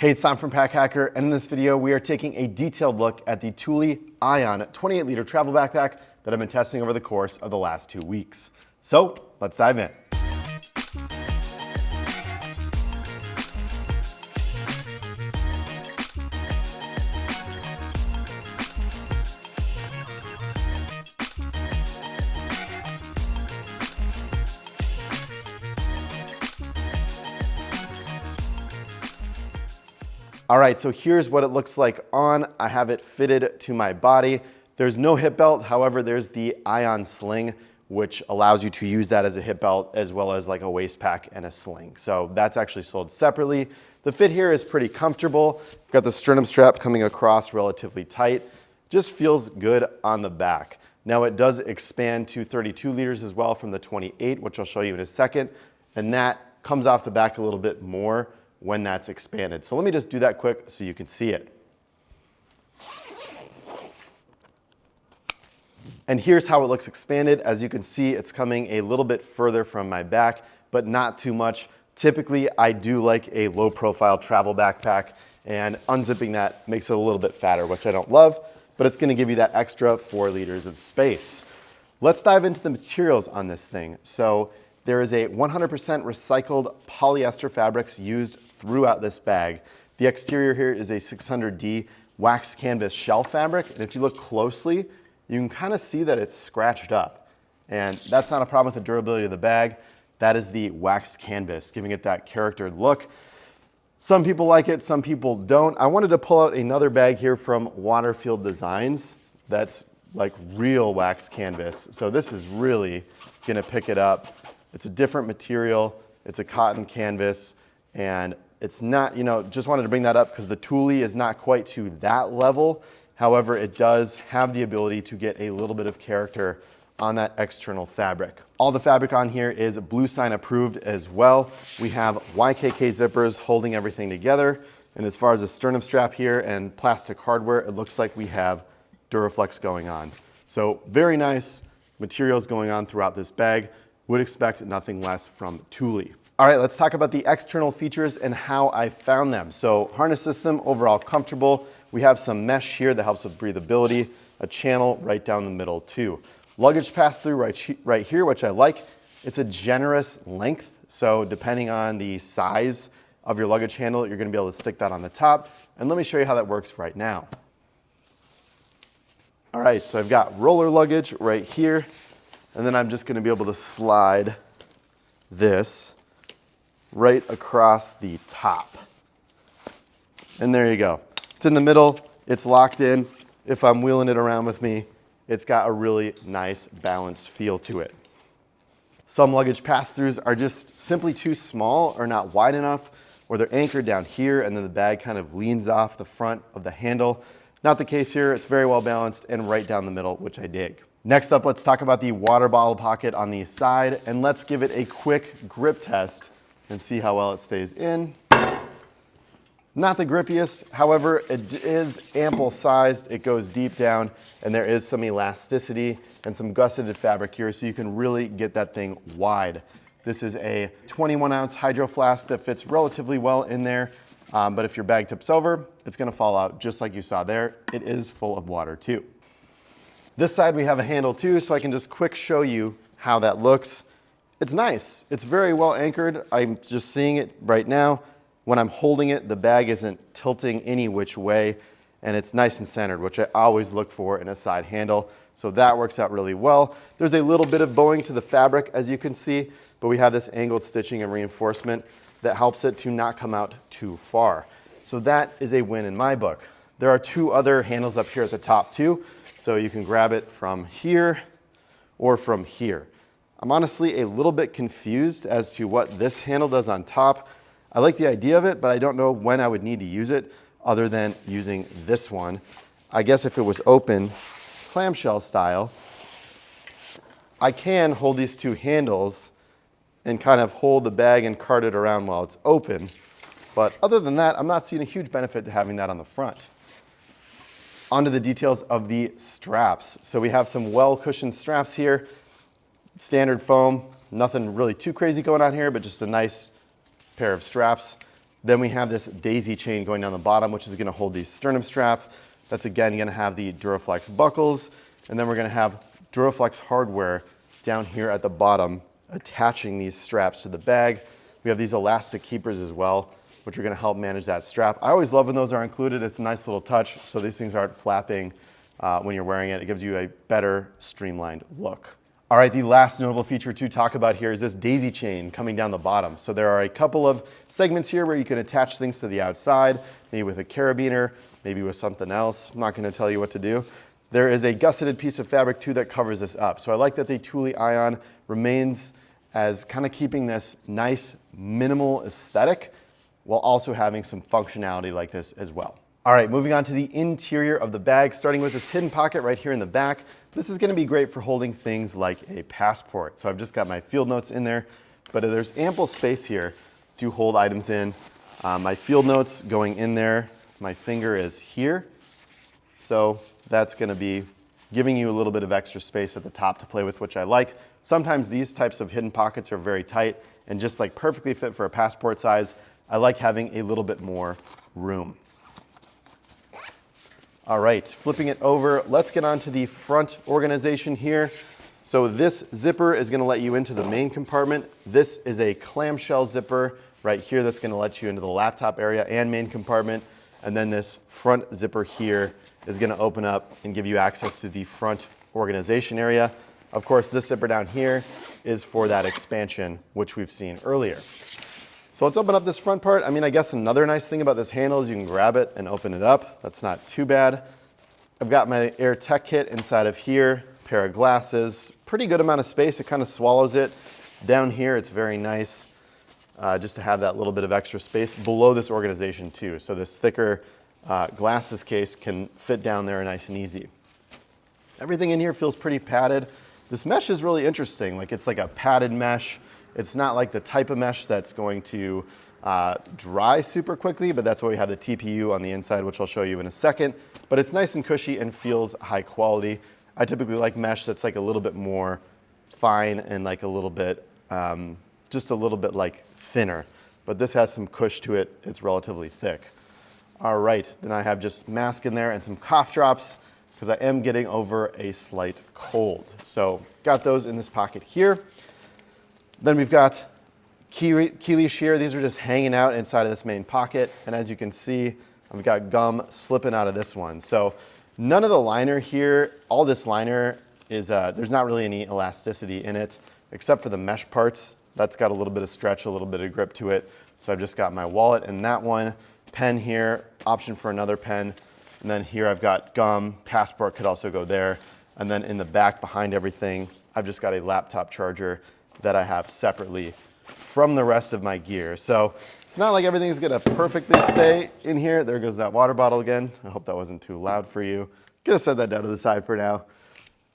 Hey, it's Tom from Pack Hacker, and in this video, we are taking a detailed look at the Thule Aion 28L travel backpack that I've been testing over the course of the last 2 weeks. So, let's dive in. All right, so here's what it looks like on. I have it fitted to my body. There's no hip belt, however, there's the Aion sling, which allows you to use that as a hip belt as well as like a waist pack and a sling. So that's actually sold separately. The fit here is pretty comfortable. I've got the sternum strap coming across relatively tight. Just feels good on the back. Now it does expand to 32 liters as well from the 28, which I'll show you in a second. And that comes off the back a little bit more when that's expanded. So let me just do that quick so you can see it. And here's how it looks expanded. As you can see, it's coming a little bit further from my back, but not too much. Typically, I do like a low profile travel backpack, and unzipping that makes it a little bit fatter, which I don't love, but it's gonna give you that extra 4 liters of space. Let's dive into the materials on this thing. So there is a 100% recycled polyester fabrics used throughout this bag. The exterior here is a 600D wax canvas shell fabric, and if you look closely, you can kind of see that it's scratched up. And that's not a problem with the durability of the bag. That is the waxed canvas, giving it that charactered look. Some people like it, some people don't. I wanted to pull out another bag here from Waterfield Designs that's like real wax canvas. So this is really gonna pick it up. It's a different material, it's a cotton canvas, and it's not, just wanted to bring that up because the Thule is not quite to that level. However, it does have the ability to get a little bit of character on that external fabric. All the fabric on here is Blue Sign approved as well. We have YKK zippers holding everything together. And as far as the sternum strap here and plastic hardware, it looks like we have Duraflex going on. So very nice materials going on throughout this bag. Would expect nothing less from Thule. All right, let's talk about the external features and how I found them. So harness system, overall comfortable. We have some mesh here that helps with breathability, a channel right down the middle too. Luggage pass-through right here, which I like. It's a generous length, so depending on the size of your luggage handle, you're gonna be able to stick that on the top. And let me show you how that works right now. All right, so I've got roller luggage right here, and then I'm just gonna be able to slide this right across the top. And there you go. It's in the middle, it's locked in. If I'm wheeling it around with me, it's got a really nice balanced feel to it. Some luggage pass-throughs are just simply too small or not wide enough, or they're anchored down here and then the bag kind of leans off the front of the handle. Not the case here, it's very well balanced and right down the middle, which I dig. Next up, let's talk about the water bottle pocket on the side, and let's give it a quick grip test and see how well it stays in. Not the grippiest, however, it is ample sized, it goes deep down, and there is some elasticity and some gusseted fabric here, so you can really get that thing wide. This is a 21-ounce hydro flask that fits relatively well in there, but if your bag tips over, it's gonna fall out just like you saw there. It is full of water too. This side we have a handle too, so I can just quick show you how that looks. It's nice, it's very well anchored. I'm just seeing it right now. When I'm holding it, the bag isn't tilting any which way, and it's nice and centered, which I always look for in a side handle. So that works out really well. There's a little bit of bowing to the fabric, as you can see, but we have this angled stitching and reinforcement that helps it to not come out too far. So that is a win in my book. There are 2 other handles up here at the top too, so you can grab it from here or from here. I'm honestly a little bit confused as to what this handle does on top. I like the idea of it, but I don't know when I would need to use it other than using this one. I guess if it was open, clamshell style, I can hold these 2 handles and kind of hold the bag and cart it around while it's open. But other than that, I'm not seeing a huge benefit to having that on the front. Onto the details of the straps. So we have some well-cushioned straps here, standard foam, nothing really too crazy going on here, but just a nice pair of straps. Then we have this daisy chain going down the bottom, which is gonna hold the sternum strap. That's again gonna have the Duraflex buckles. And then we're gonna have Duraflex hardware down here at the bottom, attaching these straps to the bag. We have these elastic keepers as well, which are gonna help manage that strap. I always love when those are included. It's a nice little touch, so these things aren't flapping when you're wearing it. It gives you a better streamlined look. All right, the last notable feature to talk about here is this daisy chain coming down the bottom. So there are a couple of segments here where you can attach things to the outside, maybe with a carabiner, maybe with something else. I'm not gonna tell you what to do. There is a gusseted piece of fabric too that covers this up. So I like that the Thule Aion remains as kind of keeping this nice minimal aesthetic while also having some functionality like this as well. All right, moving on to the interior of the bag, starting with this hidden pocket right here in the back. This is gonna be great for holding things like a passport. So I've just got my field notes in there, but there's ample space here to hold items in. My field notes going in there, my finger is here. So that's gonna be giving you a little bit of extra space at the top to play with, which I like. Sometimes these types of hidden pockets are very tight and just like perfectly fit for a passport size. I like having a little bit more room. All right, flipping it over, let's get on to the front organization here. So this zipper is gonna let you into the main compartment. This is a clamshell zipper right here that's gonna let you into the laptop area and main compartment. And then this front zipper here is gonna open up and give you access to the front organization area. Of course, this zipper down here is for that expansion, which we've seen earlier. So let's open up this front part. I mean, I guess another nice thing about this handle is you can grab it and open it up. That's not too bad. I've got my Air Tech kit inside of here, pair of glasses, pretty good amount of space. It kind of swallows it. Down here, it's very nice just to have that little bit of extra space below this organization too. So this thicker glasses case can fit down there nice and easy. Everything in here feels pretty padded. This mesh is really interesting. Like it's like a padded mesh. It's not like the type of mesh that's going to dry super quickly, but that's why we have the TPU on the inside, which I'll show you in a second. But it's nice and cushy and feels high quality. I typically like mesh that's like a little bit more fine and like a little bit, just a little bit like thinner. But this has some cush to it. It's relatively thick. All right, then I have just mask in there and some cough drops because I am getting over a slight cold. So got those in this pocket here. Then we've got key leash here. These are just hanging out inside of this main pocket. And as you can see, I've got gum slipping out of this one. So none of the liner here, all this liner is, there's not really any elasticity in it, except for the mesh parts. That's got a little bit of stretch, a little bit of grip to it. So I've just got my wallet in that one, pen here, option for another pen. And then here I've got gum, passport could also go there. And then in the back behind everything, I've just got a laptop charger that I have separately from the rest of my gear. So it's not like everything's gonna perfectly stay in here. There goes that water bottle again. I hope that wasn't too loud for you. Gonna set that down to the side for now.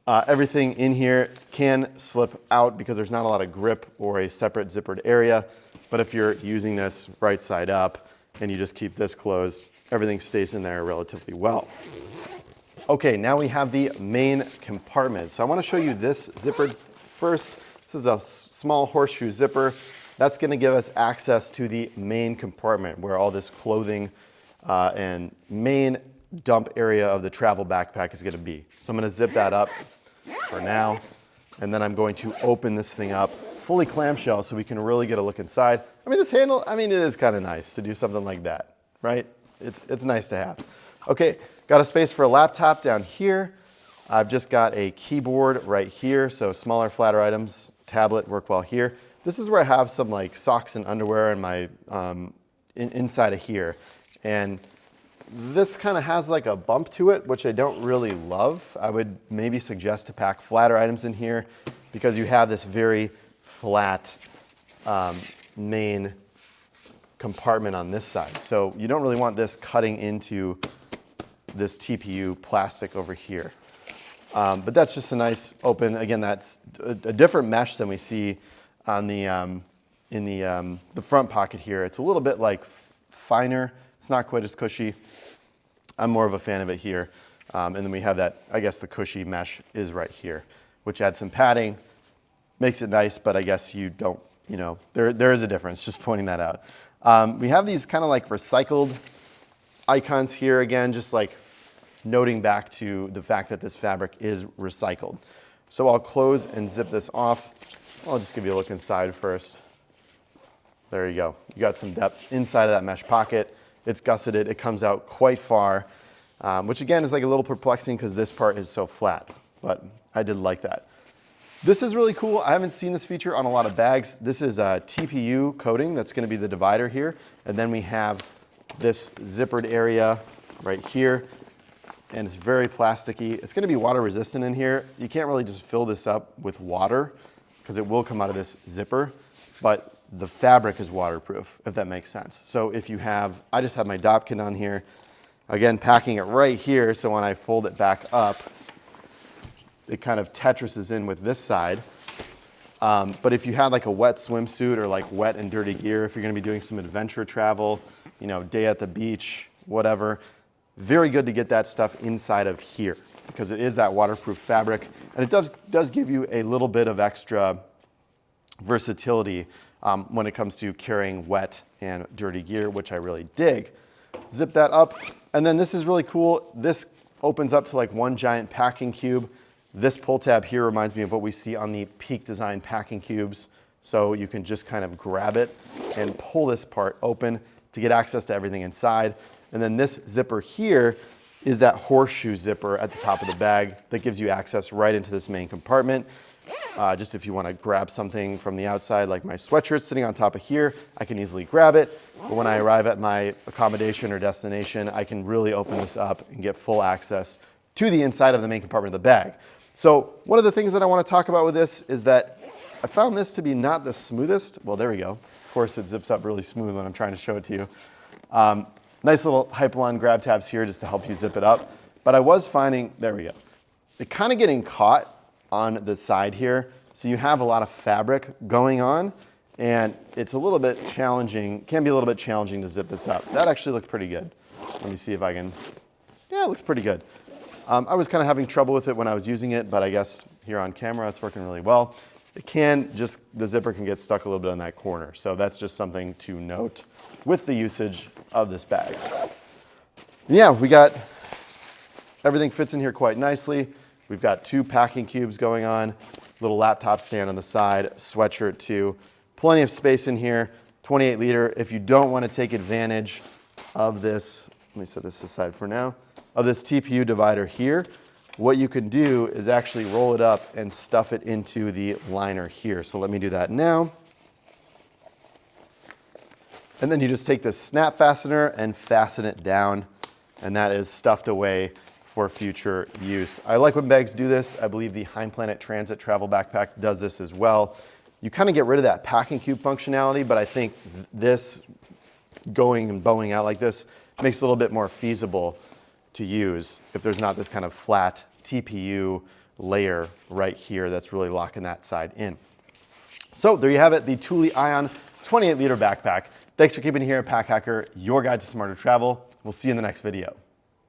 Everything in here can slip out because there's not a lot of grip or a separate zippered area. But if you're using this right side up and you just keep this closed, everything stays in there relatively well. Okay, now we have the main compartment. So I wanna show you this zipper first. This is a small horseshoe zipper. That's gonna give us access to the main compartment where all this clothing and main dump area of the travel backpack is gonna be. So I'm gonna zip that up for now. And then I'm going to open this thing up, fully clamshell, so we can really get a look inside. I mean, this handle, I mean, it is kind of nice to do something like that, right? It's nice to have. Okay, got a space for a laptop down here. I've just got a keyboard right here, so smaller, flatter items, tablet work well here. This is where I have some like socks and underwear in my inside of here. And this kind of has like a bump to it, which I don't really love. I would maybe suggest to pack flatter items in here because you have this very flat main compartment on this side. So you don't really want this cutting into this TPU plastic over here. But that's just a nice open, again, that's a different mesh than we see on the, in the front pocket here. It's a little bit like finer. It's not quite as cushy. I'm more of a fan of it here. And then we have that, I guess the cushy mesh is right here, which adds some padding, makes it nice, but I guess you don't, you know, there is a difference, just pointing that out. We have these kind of like recycled icons here again, just like noting back to the fact that this fabric is recycled. So I'll close and zip this off. I'll just give you a look inside first. There you go. You got some depth inside of that mesh pocket. It's gusseted. It comes out quite far, which again is like a little perplexing because this part is so flat, but I did like that. This is really cool. I haven't seen this feature on a lot of bags. This is a TPU coating. That's going to be the divider here. And then we have this zippered area right here. And it's very plasticky. It's going to be water resistant in here. You can't really just fill this up with water because it will come out of this zipper, but the fabric is waterproof, if that makes sense. So if you have, I just have my Dopkin on here, again, packing it right here, so when I fold it back up, it kind of Tetrises in with this side. But if you had like a wet swimsuit or like wet and dirty gear, if you're gonna be doing some adventure travel, you know, day at the beach, whatever, very good to get that stuff inside of here because it is that waterproof fabric. And it does give you a little bit of extra versatility when it comes to carrying wet and dirty gear, which I really dig. Zip that up. And then this is really cool. This opens up to like one giant packing cube. This pull tab here reminds me of what we see on the Peak Design packing cubes. So you can just kind of grab it and pull this part open to get access to everything inside. And then this zipper here is that horseshoe zipper at the top of the bag that gives you access right into this main compartment. Just if you want to grab something from the outside, like my sweatshirt sitting on top of here, I can easily grab it. But when I arrive at my accommodation or destination, I can really open this up and get full access to the inside of the main compartment of the bag. So one of the things that I want to talk about with this is that I found this to be not the smoothest. Well, there we go. Of course, it zips up really smooth when I'm trying to show it to you. Nice little Hypalon grab tabs here just to help you zip it up. But I was finding, there we go, it kind of getting caught on the side here. So you have a lot of fabric going on and it's a little bit challenging, can be a little bit challenging to zip this up. That actually looked pretty good. Let me see if I can, yeah, it looks pretty good. I was kind of having trouble with it when I was using it, but I guess here on camera it's working really well. It can just, the zipper can get stuck a little bit in that corner. So that's just something to note with the usage of this bag. And yeah, we got, everything fits in here quite nicely. We've got two packing cubes going on, little laptop stand on the side, sweatshirt too. Plenty of space in here, 28 liter. If you don't want to take advantage of this, let me set this aside for now, of this TPU divider here, what you can do is actually roll it up and stuff it into the liner here. So let me do that now. And then you just take this snap fastener and fasten it down, and that is stuffed away for future use. I like when bags do this. I believe the Heim Planet Transit Travel Backpack does this as well. You kind of get rid of that packing cube functionality, but I think this going and bowing out like this makes it a little bit more feasible to use if there's not this kind of flat TPU layer right here that's really locking that side in. So there you have it, the Thule Aion 28 liter backpack. Thanks for keeping it here at Pack Hacker, your guide to smarter travel. We'll see you in the next video.